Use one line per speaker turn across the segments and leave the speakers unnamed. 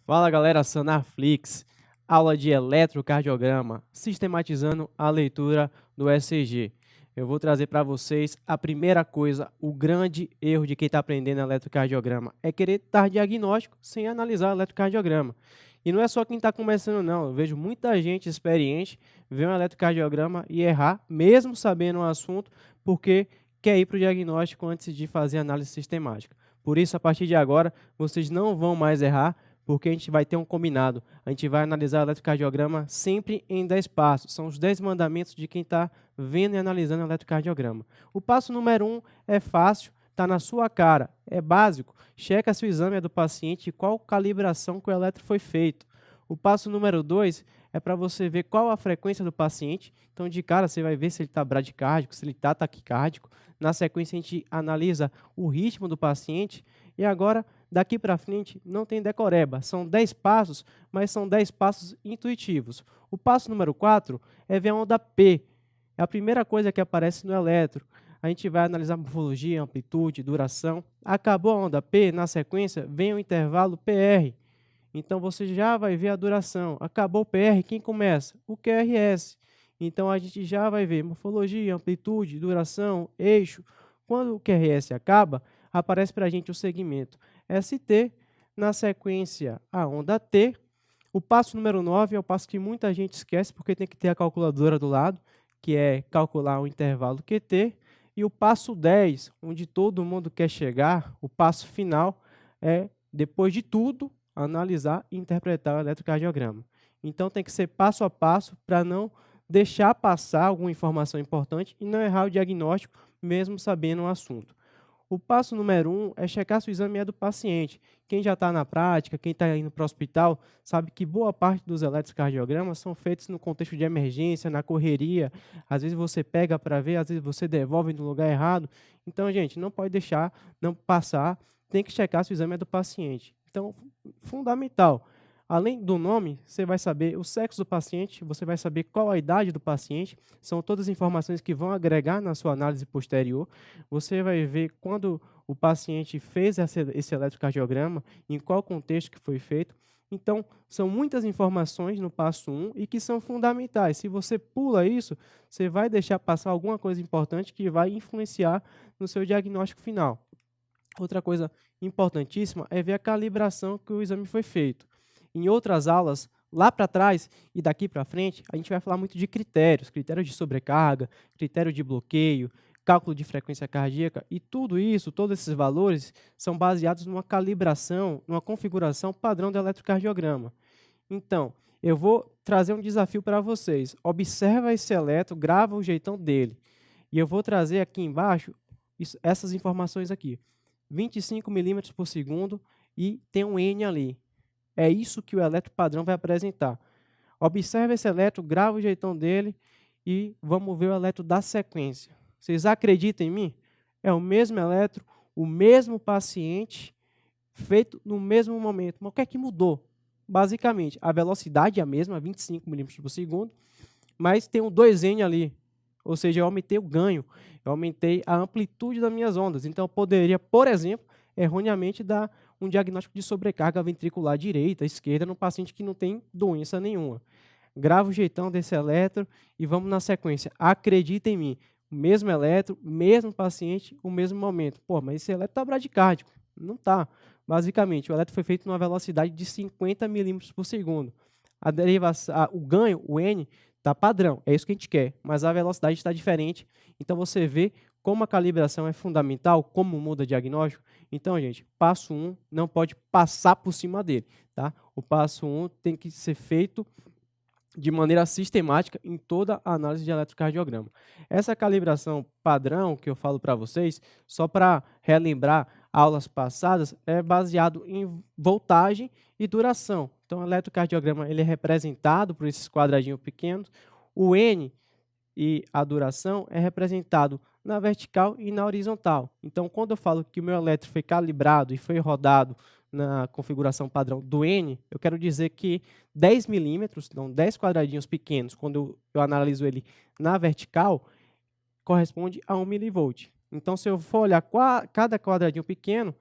Fala galera, Sanaflix, aula de eletrocardiograma, sistematizando a leitura do ECG. Eu vou trazer para vocês a primeira coisa, o grande erro de quem está aprendendo eletrocardiograma é querer dar diagnóstico sem analisar o eletrocardiograma. E não é só quem está começando não, eu vejo muita gente experiente ver um eletrocardiograma e errar, mesmo sabendo o assunto, porque quer ir para o diagnóstico antes de fazer análise sistemática. Por isso, a partir de agora, vocês não vão mais errar, porque a gente vai ter um combinado. A gente vai analisar o eletrocardiograma sempre em 10 passos. São os 10 mandamentos de quem está vendo e analisando o eletrocardiograma. O passo número 1 é fácil, está na sua cara, é básico. Checa se o exame é do paciente e qual calibração que o eletro foi feito. O passo número 2 é para você ver qual a frequência do paciente. Então, de cara, você vai ver se ele está bradicárdico, se ele está taquicárdico. Na sequência, a gente analisa o ritmo do paciente. E agora, daqui para frente, não tem decoreba. São 10 passos, mas são 10 passos intuitivos. O passo número 4 é ver a onda P. É a primeira coisa que aparece no eletro. A gente vai analisar morfologia, amplitude, duração. Acabou a onda P, na sequência, vem o intervalo PR. Então, você já vai ver a duração. Acabou o PR, quem começa? O QRS. Então, a gente já vai ver morfologia, amplitude, duração, eixo. Quando o QRS acaba, aparece para a gente o segmento ST, na sequência a onda T. O passo número 9 é o passo que muita gente esquece, porque tem que ter a calculadora do lado, que é calcular o intervalo QT. E o passo 10, onde todo mundo quer chegar, o passo final, é, depois de tudo, analisar e interpretar o eletrocardiograma. Então, tem que ser passo a passo para não deixar passar alguma informação importante e não errar o diagnóstico, mesmo sabendo o assunto. O passo número 1 é checar se o exame é do paciente. Quem já está na prática, quem está indo para o hospital, sabe que boa parte dos eletrocardiogramas são feitos no contexto de emergência, na correria. Às vezes você pega para ver, às vezes você devolve no lugar errado. Então, gente, não pode deixar, não passar, tem que checar se o exame é do paciente. Então, fundamental. Além do nome, você vai saber o sexo do paciente, você vai saber qual a idade do paciente, são todas informações que vão agregar na sua análise posterior. Você vai ver quando o paciente fez esse eletrocardiograma, em qual contexto que foi feito. Então, são muitas informações no passo 1 e que são fundamentais. Se você pula isso, você vai deixar passar alguma coisa importante que vai influenciar no seu diagnóstico final. Outra coisa importantíssima é ver a calibração que o exame foi feito. Em outras aulas, lá para trás e daqui para frente, a gente vai falar muito de critérios, critérios de sobrecarga, critério de bloqueio, cálculo de frequência cardíaca, e tudo isso, todos esses valores, são baseados numa calibração, numa configuração padrão do eletrocardiograma. Então, eu vou trazer um desafio para vocês. Observa esse eletro, grava o jeitão dele. E eu vou trazer aqui embaixo essas informações aqui. 25 milímetros por segundo e tem um N ali. É isso que o eletro padrão vai apresentar. Observe esse eletro, grava o jeitão dele e vamos ver o eletro da sequência. Vocês acreditam em mim? É o mesmo eletro, o mesmo paciente, feito no mesmo momento. Mas o que é que mudou? Basicamente, a velocidade é a mesma, 25 milímetros por segundo, mas tem um 2N ali. Ou seja, eu aumentei o ganho, eu aumentei a amplitude das minhas ondas. Então, eu poderia, por exemplo, erroneamente dar um diagnóstico de sobrecarga ventricular direita, esquerda, no paciente que não tem doença nenhuma. Grava o jeitão desse eletro e vamos na sequência. Acredita em mim, o mesmo eletro, mesmo paciente, o mesmo momento. Pô, mas esse eletro está bradicárdico. Não está. Basicamente, o eletro foi feito numa velocidade de 50 milímetros por segundo. A derivação, o ganho, o N, está padrão, é isso que a gente quer, mas a velocidade está diferente. Então, você vê como a calibração é fundamental, como muda o diagnóstico. Então, gente, passo 1 não pode passar por cima dele. Tá? O passo 1 tem que ser feito de maneira sistemática em toda a análise de eletrocardiograma. Essa calibração padrão que eu falo para vocês, só para relembrar aulas passadas, é baseado em voltagem e duração. Então, o eletrocardiograma ele é representado por esses quadradinhos pequenos. O N e a duração é representado na vertical e na horizontal. Então, quando eu falo que o meu eletro foi calibrado e foi rodado na configuração padrão do N, eu quero dizer que 10 milímetros, então 10 quadradinhos pequenos, quando eu analiso ele na vertical, corresponde a 1 milivolt. Então, se eu for olhar cada quadradinho pequeno,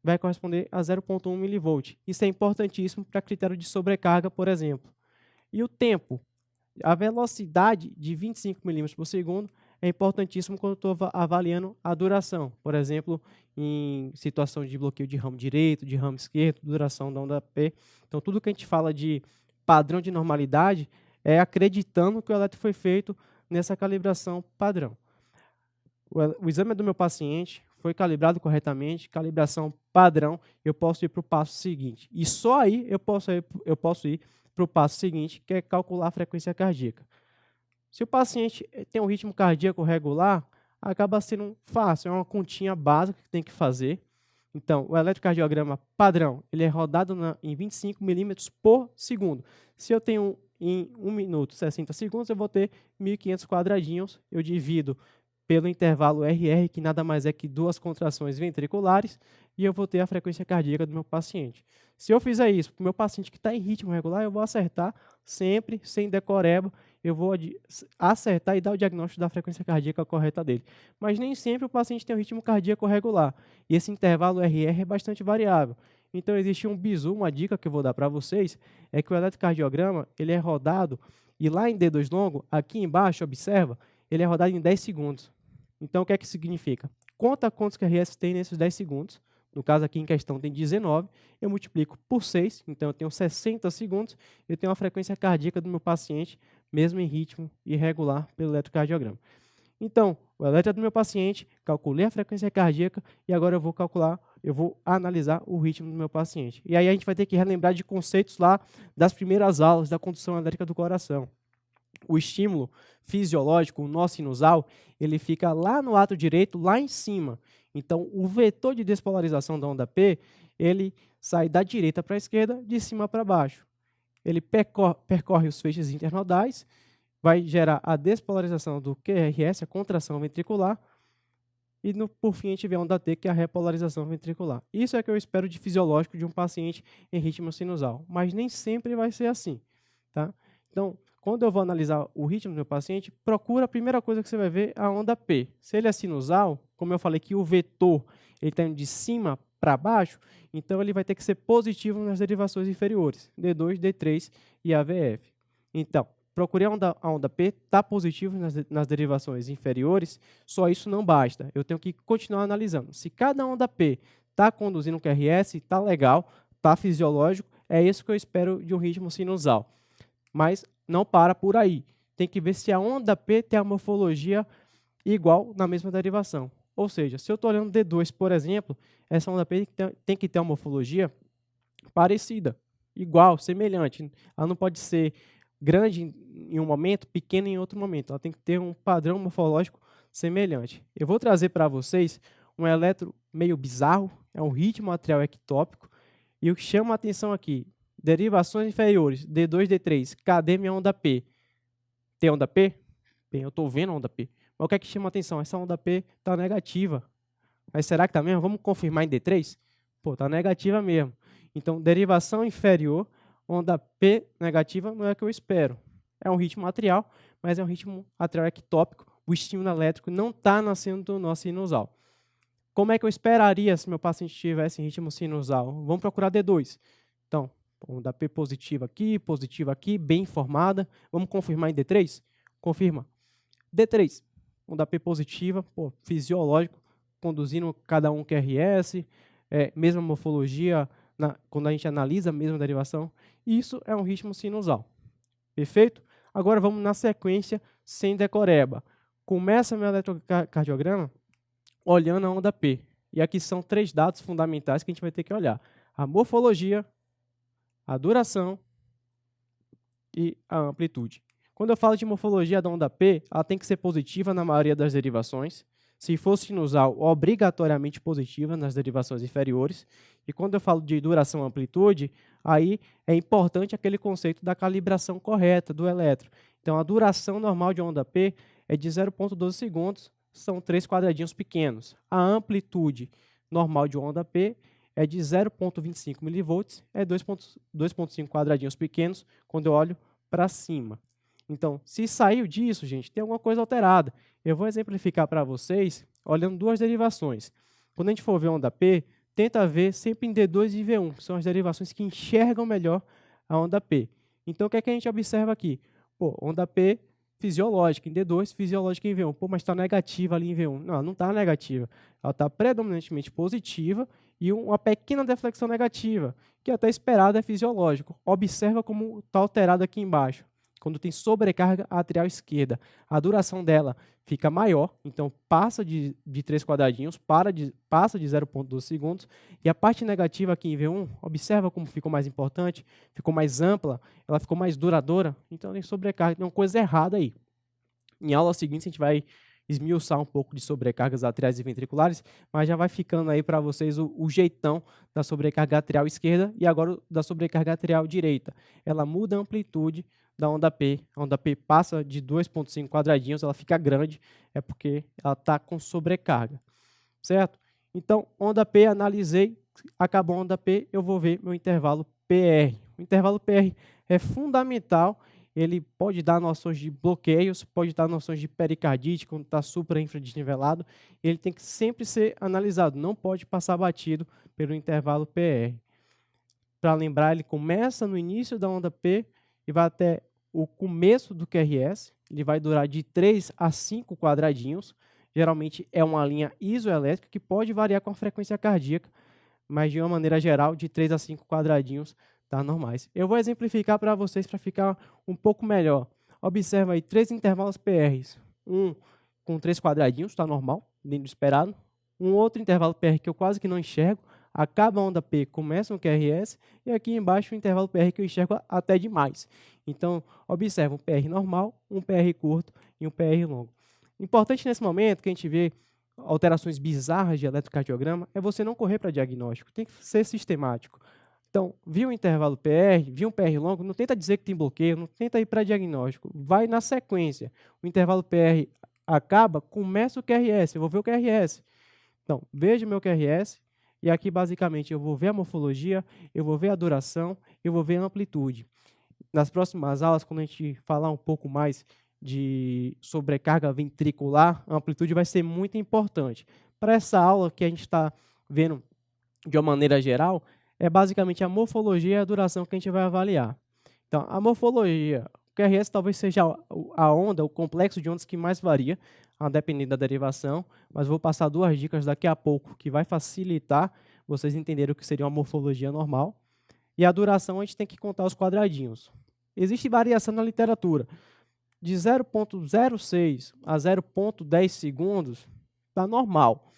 vai corresponder a 0,1 mV. Isso é importantíssimo para critério de sobrecarga, por exemplo. E o tempo? A velocidade de 25 milímetros por segundo é importantíssimo quando eu estou avaliando a duração. Por exemplo, em situação de bloqueio de ramo direito, de ramo esquerdo, duração da onda P. Então, tudo que a gente fala de padrão de normalidade é acreditando que o eletro foi feito nessa calibração padrão. O exame do meu paciente foi calibrado corretamente, calibração padrão, eu posso ir para o passo seguinte. E só aí eu posso ir para o passo seguinte, que é calcular a frequência cardíaca. Se o paciente tem um ritmo cardíaco regular, acaba sendo fácil, é uma continha básica que tem que fazer. Então, o eletrocardiograma padrão, ele é rodado em 25 milímetros por segundo. Se eu tenho em 1 minuto 60 segundos, eu vou ter 1.500 quadradinhos, eu divido pelo intervalo RR, que nada mais é que 2 contrações ventriculares, e eu vou ter a frequência cardíaca do meu paciente. Se eu fizer isso para o meu paciente que está em ritmo regular, eu vou acertar sempre, sem decoreba, eu vou acertar e dar o diagnóstico da frequência cardíaca correta dele. Mas nem sempre o paciente tem um ritmo cardíaco regular, e esse intervalo RR é bastante variável. Então, existe um bizu, uma dica que eu vou dar para vocês, é que o eletrocardiograma ele é rodado, e lá em D2 longo, aqui embaixo, observa, ele é rodado em 10 segundos. Então, o que é que significa? Conta quantos QRS tem nesses 10 segundos. No caso aqui em questão tem 19. Eu multiplico por 6, então eu tenho 60 segundos. Eu tenho a frequência cardíaca do meu paciente, mesmo em ritmo irregular pelo eletrocardiograma. Então, o eletro do meu paciente, calculei a frequência cardíaca e agora eu vou analisar o ritmo do meu paciente. E aí a gente vai ter que relembrar de conceitos lá das primeiras aulas da condução elétrica do coração. O estímulo fisiológico, o nó sinusal, ele fica lá no ato direito, lá em cima. Então, o vetor de despolarização da onda P, ele sai da direita para a esquerda, de cima para baixo. Ele percorre os feixes internodais, vai gerar a despolarização do QRS, a contração ventricular, e por fim a gente vê a onda T, que é a repolarização ventricular. Isso é o que eu espero de fisiológico de um paciente em ritmo sinusal, mas nem sempre vai ser assim, tá? Então, quando eu vou analisar o ritmo do meu paciente, procura a primeira coisa que você vai ver a onda P. Se ele é sinusal, como eu falei que o vetor está indo de cima para baixo, então ele vai ter que ser positivo nas derivações inferiores, D2, D3 e AVF. Então, procurei a onda P, está positivo nas derivações inferiores, só isso não basta. Eu tenho que continuar analisando. Se cada onda P está conduzindo um QRS, está legal, está fisiológico, é isso que eu espero de um ritmo sinusal. Mas não para por aí. Tem que ver se a onda P tem a morfologia igual na mesma derivação. Ou seja, se eu estou olhando D2, por exemplo, essa onda P tem que ter uma morfologia parecida, igual, semelhante. Ela não pode ser grande em um momento, pequena em outro momento. Ela tem que ter um padrão morfológico semelhante. Eu vou trazer para vocês um eletro meio bizarro, é um ritmo atrial ectópico, e o que chama a atenção aqui, derivações inferiores, D2, D3, cadê minha onda P? Tem onda P? Bem, eu estou vendo a onda P. Mas o que é que chama a atenção? Essa onda P está negativa. Mas será que está mesmo? Vamos confirmar em D3? Pô, está negativa mesmo. Então, derivação inferior, onda P negativa não é o que eu espero. É um ritmo atrial, mas é um ritmo atrial ectópico. O estímulo elétrico não está nascendo do nó sinusal. Como é que eu esperaria se meu paciente tivesse em ritmo sinusal? Vamos procurar D2. Então, onda P positiva aqui, bem formada. Vamos confirmar em D3? Confirma. D3, onda P positiva, pô, fisiológico, conduzindo cada um QRS, mesma morfologia, quando a gente analisa a mesma derivação. Isso é um ritmo sinusal. Perfeito? Agora vamos na sequência sem decoreba. Começa meu eletrocardiograma olhando a onda P. E aqui são 3 dados fundamentais que a gente vai ter que olhar. A morfologia, a duração e a amplitude. Quando eu falo de morfologia da onda P, ela tem que ser positiva na maioria das derivações. Se for sinusal, obrigatoriamente positiva nas derivações inferiores. E quando eu falo de duração e amplitude, aí é importante aquele conceito da calibração correta do eletro. Então, a duração normal de onda P é de 0,12 segundos, são 3 quadradinhos pequenos. A amplitude normal de onda P é de 0,25 mV, é 2,5 quadradinhos pequenos quando eu olho para cima. Então, se saiu disso, gente, tem alguma coisa alterada. Eu vou exemplificar para vocês olhando 2 derivações. Quando a gente for ver onda P, tenta ver sempre em D2 e V1, que são as derivações que enxergam melhor a onda P. Então, o que é que a gente observa aqui? Pô, onda P fisiológica em D2, fisiológica em V1. Pô, mas está negativa ali em V1. Não, não está negativa. Ela está predominantemente positiva e uma pequena deflexão negativa, que até esperado é fisiológico. Observa como está alterado aqui embaixo. Quando tem sobrecarga atrial esquerda, a duração dela fica maior, então passa de 3 quadradinhos, passa de 0,12 segundos, e a parte negativa aqui em V1, observa como ficou mais importante, ficou mais ampla, ela ficou mais duradoura, então tem sobrecarga, tem uma coisa errada aí. Em aula seguinte a gente vai esmiuçar um pouco de sobrecargas atriais e ventriculares, mas já vai ficando aí para vocês o jeitão da sobrecarga atrial esquerda e agora da sobrecarga atrial direita. Ela muda a amplitude da onda P. A onda P passa de 2,5 quadradinhos, ela fica grande, é porque ela está com sobrecarga, certo? Então, onda P, analisei, acabou a onda P, eu vou ver meu intervalo PR. O intervalo PR é fundamental. Ele pode dar noções de bloqueios, pode dar noções de pericardite quando está supra-infradesnivelado. Ele tem que sempre ser analisado, não pode passar batido pelo intervalo PR. Para lembrar, ele começa no início da onda P e vai até o começo do QRS. Ele vai durar de 3 a 5 quadradinhos. Geralmente é uma linha isoelétrica que pode variar com a frequência cardíaca, mas de uma maneira geral, de 3 a 5 quadradinhos tá normais. Eu vou exemplificar para vocês para ficar um pouco melhor. Observa aí 3 intervalos PRs. Um com 3 quadradinhos, está normal, dentro do esperado. Um outro intervalo PR que eu quase que não enxergo. Acaba a onda P, começa um QRS. E aqui embaixo o intervalo PR que eu enxergo até demais. Então, observa um PR normal, um PR curto e um PR longo. Importante nesse momento que a gente vê alterações bizarras de eletrocardiograma é você não correr para diagnóstico. Tem que ser sistemático. Então, viu o intervalo PR, viu um PR longo, não tenta dizer que tem bloqueio, não tenta ir para diagnóstico, vai na sequência. O intervalo PR acaba, começa o QRS, eu vou ver o QRS. Então, veja meu QRS, e aqui basicamente eu vou ver a morfologia, eu vou ver a duração, eu vou ver a amplitude. Nas próximas aulas, quando a gente falar um pouco mais de sobrecarga ventricular, a amplitude vai ser muito importante. Para essa aula que a gente está vendo de uma maneira geral, é basicamente a morfologia e a duração que a gente vai avaliar. Então, a morfologia, o QRS talvez seja a onda, o complexo de ondas que mais varia, a depender da derivação, mas vou passar 2 dicas daqui a pouco que vai facilitar vocês entenderem o que seria uma morfologia normal. E a duração a gente tem que contar os quadradinhos. Existe variação na literatura. De 0,06 a 0,10 segundos, está normal.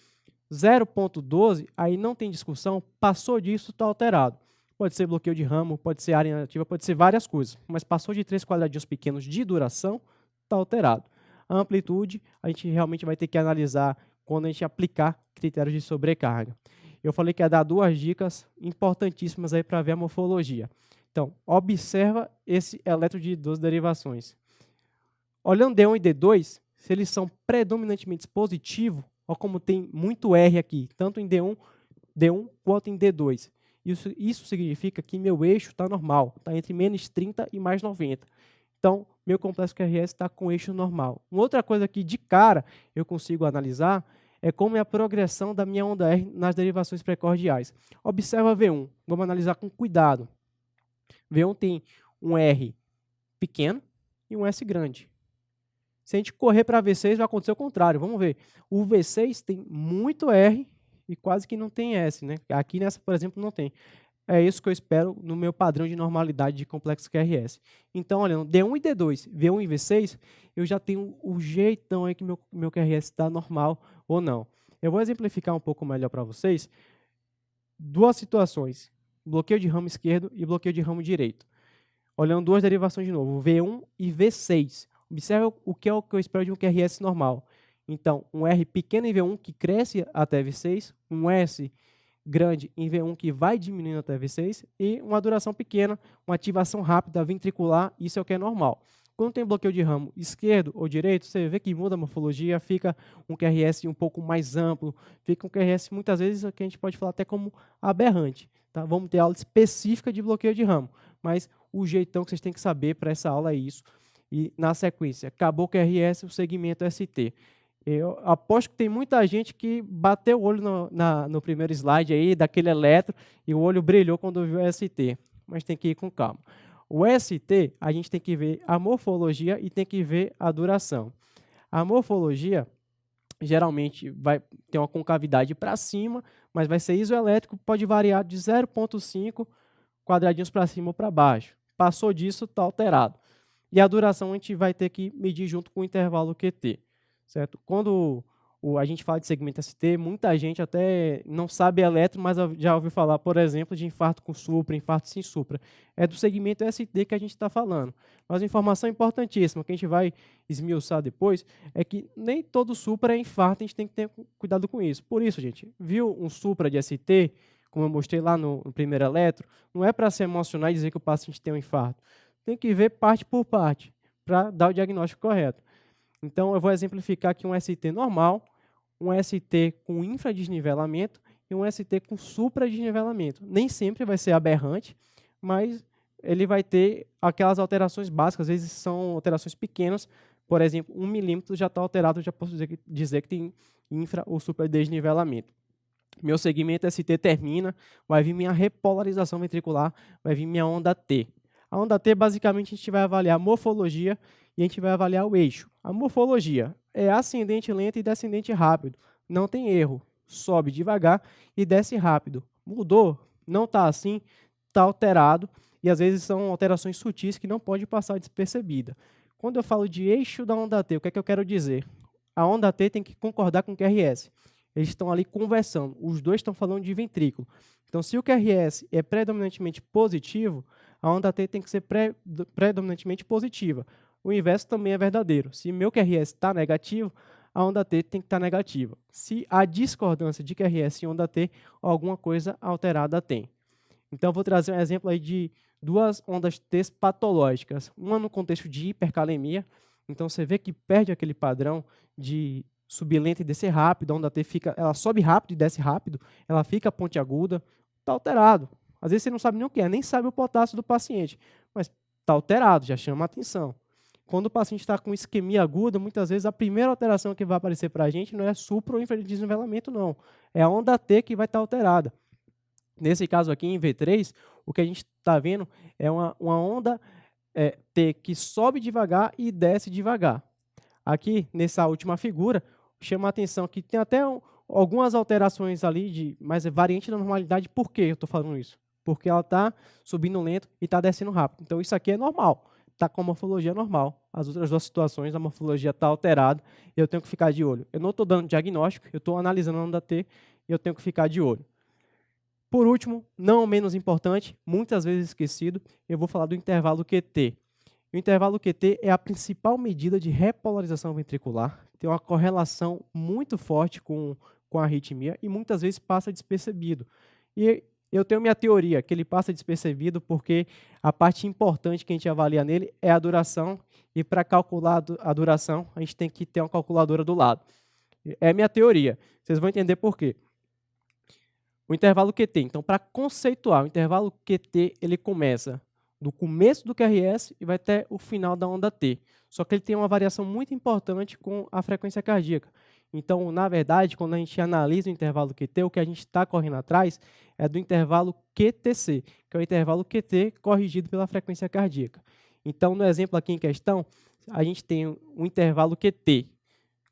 0,12, aí não tem discussão, passou disso, está alterado. Pode ser bloqueio de ramo, pode ser área inativa, pode ser várias coisas, mas passou de 3 quadradinhos pequenos de duração, está alterado. A amplitude, a gente realmente vai ter que analisar quando a gente aplicar critérios de sobrecarga. Eu falei que ia dar 2 dicas importantíssimas aí para ver a morfologia. Então, observa esse eletro de 12 derivações. Olhando D1 e D2, se eles são predominantemente positivos, olha como tem muito R aqui, tanto em D1 quanto em D2. Isso significa que meu eixo está normal, está entre menos 30 e mais 90. Então, meu complexo QRS está com eixo normal. Uma outra coisa que de cara eu consigo analisar é como é a progressão da minha onda R nas derivações precordiais. Observa V1, vamos analisar com cuidado. V1 tem um R pequeno e um S grande. Se a gente correr para V6, vai acontecer o contrário. Vamos ver. O V6 tem muito R e quase que não tem S, né? Aqui nessa, por exemplo, não tem. É isso que eu espero no meu padrão de normalidade de complexo QRS. Então, olhando D1 e D2, V1 e V6, eu já tenho o jeitão aí que meu QRS está normal ou não. Eu vou exemplificar um pouco melhor para vocês 2 situações. Bloqueio de ramo esquerdo e bloqueio de ramo direito. Olhando 2 derivações de novo, V1 e V6. Observe o que eu espero de um QRS normal. Então, um R pequeno em V1 que cresce até V6, um S grande em V1 que vai diminuindo até V6 e uma duração pequena, uma ativação rápida ventricular, isso é o que é normal. Quando tem bloqueio de ramo esquerdo ou direito, você vê que muda a morfologia, fica um QRS um pouco mais amplo, fica um QRS muitas vezes que a gente pode falar até como aberrante. Tá? Vamos ter aula específica de bloqueio de ramo, mas o jeitão que vocês têm que saber para essa aula é isso. E na sequência, acabou o QRS, o segmento ST. Eu aposto que tem muita gente que bateu o olho no primeiro slide aí, daquele eletro, e o olho brilhou quando viu o ST, mas tem que ir com calma. O ST, a gente tem que ver a morfologia e tem que ver a duração. A morfologia, geralmente, vai ter uma concavidade para cima, mas vai ser isoelétrico, pode variar de 0,5 quadradinhos para cima ou para baixo. Passou disso, está alterado. E a duração a gente vai ter que medir junto com o intervalo QT. Certo? Quando a gente fala de segmento ST, muita gente até não sabe eletro, mas já ouviu falar, por exemplo, de infarto com supra, infarto sem supra. É do segmento ST que a gente está falando. Mas uma informação importantíssima, que a gente vai esmiuçar depois, é que nem todo supra é infarto, a gente tem que ter cuidado com isso. Por isso, gente, viu um supra de ST, como eu mostrei lá no primeiro eletro, não é para se emocionar e dizer que o paciente tem um infarto. Tem que ver parte por parte, para dar o diagnóstico correto. Então, eu vou exemplificar aqui um ST normal, um ST com infradesnivelamento e um ST com supradesnivelamento. Nem sempre vai ser aberrante, mas ele vai ter aquelas alterações básicas, às vezes são alterações pequenas, por exemplo, 1 milímetro já está alterado, já posso dizer que tem infra ou supradesnivelamento. Meu segmento ST termina, vai vir minha repolarização ventricular, vai vir minha onda T. A onda T, basicamente, a gente vai avaliar a morfologia e a gente vai avaliar o eixo. A morfologia é ascendente lento e descendente rápido. Não tem erro. Sobe devagar e desce rápido. Mudou? Não está assim, está alterado. E, às vezes, são alterações sutis que não pode passar despercebida. Quando eu falo de eixo da onda T, o que é que eu quero dizer? A onda T tem que concordar com o QRS. Eles estão ali conversando. Os dois estão falando de ventrículo. Então, se o QRS é predominantemente positivo, a onda T tem que ser predominantemente positiva. O inverso também é verdadeiro. Se meu QRS está negativo, a onda T tem que estar negativa. Se há discordância de QRS e onda T, alguma coisa alterada tem. Então, eu vou trazer um exemplo aí de duas ondas T patológicas. Uma no contexto de hipercalemia. Então, você vê que perde aquele padrão de subir lento e descer rápido. A onda T ela sobe rápido e desce rápido. Ela fica pontiaguda. Está alterado. Às vezes, você não sabe nem o que é, nem sabe o potássio do paciente. Mas está alterado, já chama a atenção. Quando o paciente está com isquemia aguda, muitas vezes a primeira alteração que vai aparecer para a gente não é supra ou infradesnivelamento, não. É a onda T que vai estar alterada. Nesse caso aqui, em V3, o que a gente está vendo é uma onda T que sobe devagar e desce devagar. Aqui, nessa última figura, chama a atenção que tem até algumas alterações ali, mas é variante da normalidade. Por que eu estou falando isso? Porque ela está subindo lento e está descendo rápido. Então, isso aqui é normal. Está com a morfologia normal. As outras duas situações, a morfologia está alterada e eu tenho que ficar de olho. Eu não estou dando diagnóstico, eu estou analisando a onda T e eu tenho que ficar de olho. Por último, não menos importante, muitas vezes esquecido, eu vou falar do intervalo QT. O intervalo QT é a principal medida de repolarização ventricular, tem uma correlação muito forte com a arritmia e muitas vezes passa despercebido. E eu tenho minha teoria, que ele passa despercebido porque a parte importante que a gente avalia nele é a duração, e para calcular a duração, a gente tem que ter uma calculadora do lado. É minha teoria, vocês vão entender por quê. O intervalo QT, então, para conceituar, o intervalo QT ele começa do começo do QRS e vai até o final da onda T. Só que ele tem uma variação muito importante com a frequência cardíaca. Então, na verdade, quando a gente analisa o intervalo QT, o que a gente está correndo atrás é do intervalo QTC, que é o intervalo QT corrigido pela frequência cardíaca. Então, no exemplo aqui em questão, a gente tem um intervalo QT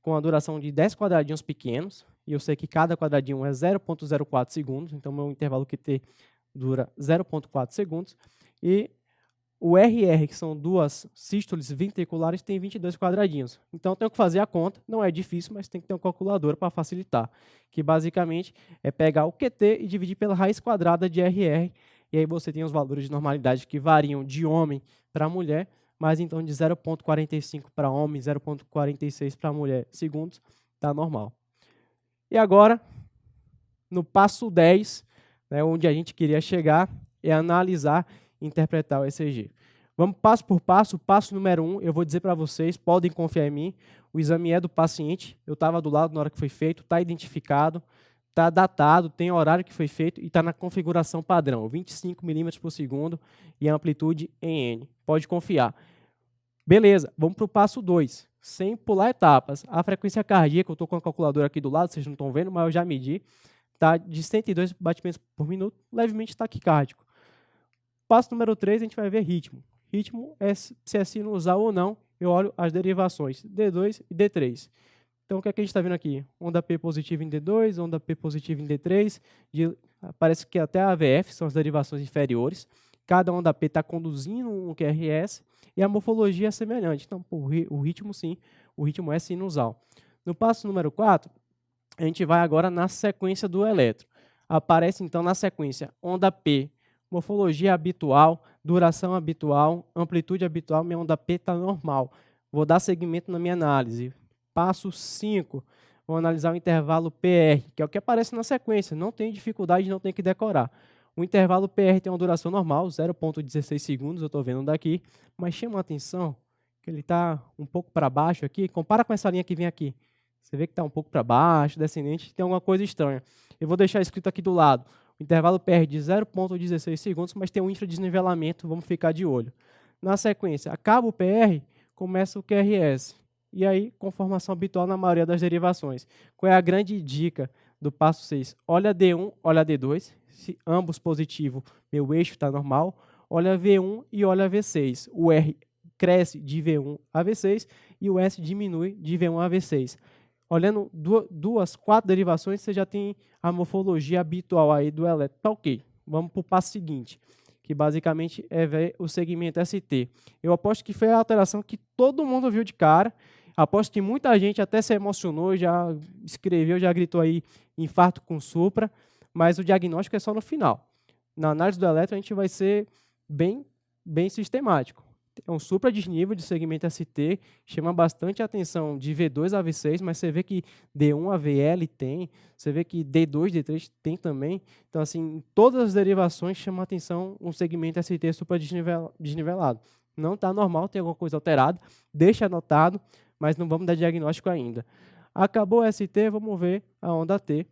com a duração de 10 quadradinhos pequenos, e eu sei que cada quadradinho é 0,04 segundos, então meu intervalo QT dura 0,4 segundos, e o RR, que são duas sístoles ventriculares, tem 22 quadradinhos. Então, eu tenho que fazer a conta, não é difícil, mas tem que ter uma calculadora para facilitar, que basicamente é pegar o QT e dividir pela raiz quadrada de RR, e aí você tem os valores de normalidade que variam de homem para mulher, mas então de 0,45 para homem, 0,46 para mulher segundos, está normal. E agora, no passo 10, né, onde a gente queria chegar, é analisar e interpretar o ECG. Vamos passo por passo. Passo número 1, eu vou dizer para vocês, podem confiar em mim, o exame é do paciente, eu estava do lado na hora que foi feito, está identificado, está datado, tem horário que foi feito e está na configuração padrão, 25 milímetros por segundo e a amplitude em N. Pode confiar. Beleza, vamos para o passo 2. sem pular etapas. A frequência cardíaca, eu estou com a calculadora aqui do lado, vocês não estão vendo, mas eu já medi, está de 102 batimentos por minuto, levemente taquicárdico. Passo número 3, a gente vai ver ritmo. Ritmo é se é sinusal ou não, eu olho as derivações D2 e D3. Então, o que é que a gente está vendo aqui? Onda P positiva em D2, onda P positiva em D3, parece que até a AVF são as derivações inferiores. Cada onda P está conduzindo um QRS e a morfologia é semelhante. Então, o ritmo sim, o ritmo é sinusal. No passo número 4, a gente vai agora na sequência do eletro. Aparece então na sequência onda P, morfologia habitual, duração habitual, amplitude habitual, minha onda P está normal. Vou dar seguimento na minha análise. Passo 5, vou analisar o intervalo PR, que é o que aparece na sequência. Não tem dificuldade, não tem que decorar. O intervalo PR tem uma duração normal, 0,16 segundos, eu estou vendo daqui, mas chama a atenção que ele está um pouco para baixo aqui. Compara com essa linha que vem aqui. Você vê que está um pouco para baixo, descendente, tem alguma coisa estranha. Eu vou deixar escrito aqui do lado. O intervalo PR de 0,16 segundos, mas tem um infradesnivelamento, vamos ficar de olho. Na sequência, acaba o PR, começa o QRS. E aí, conformação habitual na maioria das derivações. Qual é a grande dica do passo 6? Olha D1, olha D2. Se ambos positivo, meu eixo está normal. Olha V1 e olha V6. O R cresce de V1 a V6 e o S diminui de V1 a V6. Olhando quatro derivações, você já tem a morfologia habitual aí do eletro. Tá ok. Vamos para o passo seguinte, que basicamente é ver o segmento ST. Eu aposto que foi a alteração que todo mundo viu de cara. Aposto que muita gente até se emocionou, já escreveu, já gritou aí infarto com supra, mas o diagnóstico é só no final. Na análise do eletro, a gente vai ser bem sistemático. É um supradesnível de segmento ST, chama bastante a atenção de V2 a V6, mas você vê que D1 a VL tem, você vê que D2, D3 tem também. Então, assim, em todas as derivações chama a atenção um segmento ST supradesnivelado. Não está normal, tem alguma coisa alterada, deixa anotado, mas não vamos dar diagnóstico ainda. Acabou o ST, vamos ver a onda T.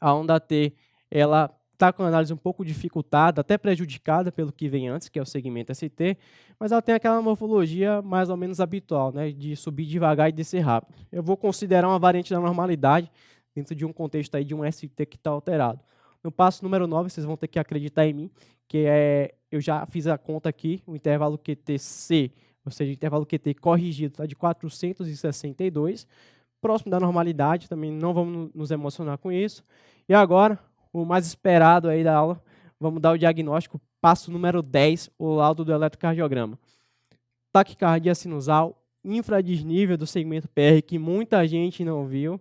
A onda T, ela está com a análise um pouco dificultada, até prejudicada pelo que vem antes, que é o segmento ST, mas ela tem aquela morfologia mais ou menos habitual, né, de subir devagar e descer rápido. Eu vou considerar uma variante da normalidade dentro de um contexto aí de um ST que está alterado. No passo número 9, vocês vão ter que acreditar em mim, que eu já fiz a conta aqui, o intervalo QTC, ou seja, o intervalo QT corrigido está de 462, próximo da normalidade, também não vamos nos emocionar com isso. E agora, o mais esperado aí da aula, vamos dar o diagnóstico, passo número 10, o laudo do eletrocardiograma. Taquicardia sinusal, infradesnível do segmento PR, que muita gente não viu,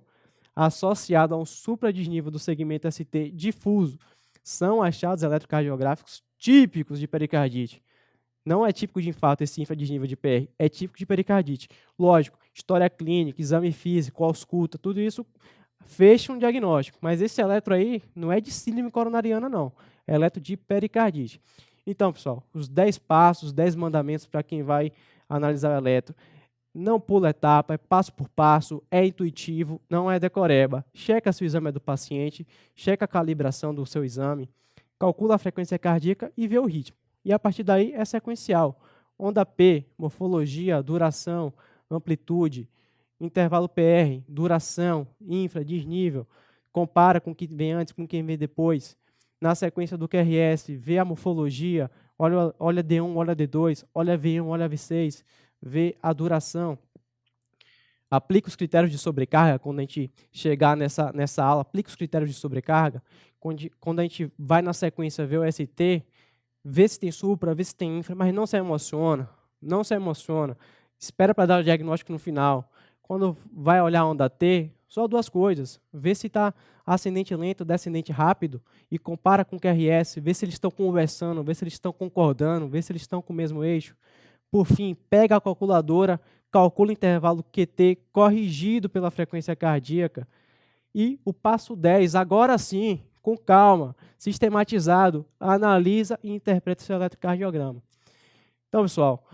associado a um supradesnível do segmento ST difuso. São achados eletrocardiográficos típicos de pericardite. Não é típico de infarto esse infradesnível de PR, é típico de pericardite. Lógico, história clínica, exame físico, ausculta, tudo isso fecha um diagnóstico. Mas esse eletro aí não é de síndrome coronariana, não. É eletro de pericardite. Então, pessoal, os 10 passos, 10 mandamentos para quem vai analisar o eletro. Não pula etapa, é passo por passo, é intuitivo, não é decoreba. Checa se o exame é do paciente, checa a calibração do seu exame, calcula a frequência cardíaca e vê o ritmo. E a partir daí é sequencial. Onda P, morfologia, duração, amplitude, intervalo PR, duração, infra, desnível. Compara com o que vem antes, com o que vem depois. Na sequência do QRS, vê a morfologia, olha D1, olha D2, olha V1, olha V6, vê a duração. Aplica os critérios de sobrecarga, quando a gente chegar nessa aula, aplica os critérios de sobrecarga. Quando a gente vai na sequência ver o ST, vê se tem supra, vê se tem infra, mas não se emociona, não se emociona. Espera para dar o diagnóstico no final. Quando vai olhar a onda T, só duas coisas. Vê se está ascendente lento, descendente rápido e compara com o QRS, vê se eles estão conversando, vê se eles estão concordando, vê se eles estão com o mesmo eixo. Por fim, pega a calculadora, calcula o intervalo QT corrigido pela frequência cardíaca. E o passo 10, agora sim, com calma, sistematizado, analisa e interpreta o seu eletrocardiograma. Então, pessoal,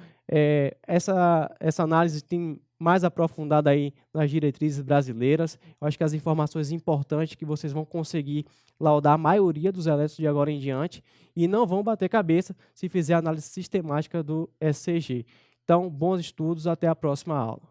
essa análise tem mais aprofundada aí nas diretrizes brasileiras. Eu acho que as informações importantes que vocês vão conseguir laudar a maioria dos eletros de agora em diante e não vão bater cabeça se fizer a análise sistemática do ECG. Então, bons estudos, até a próxima aula.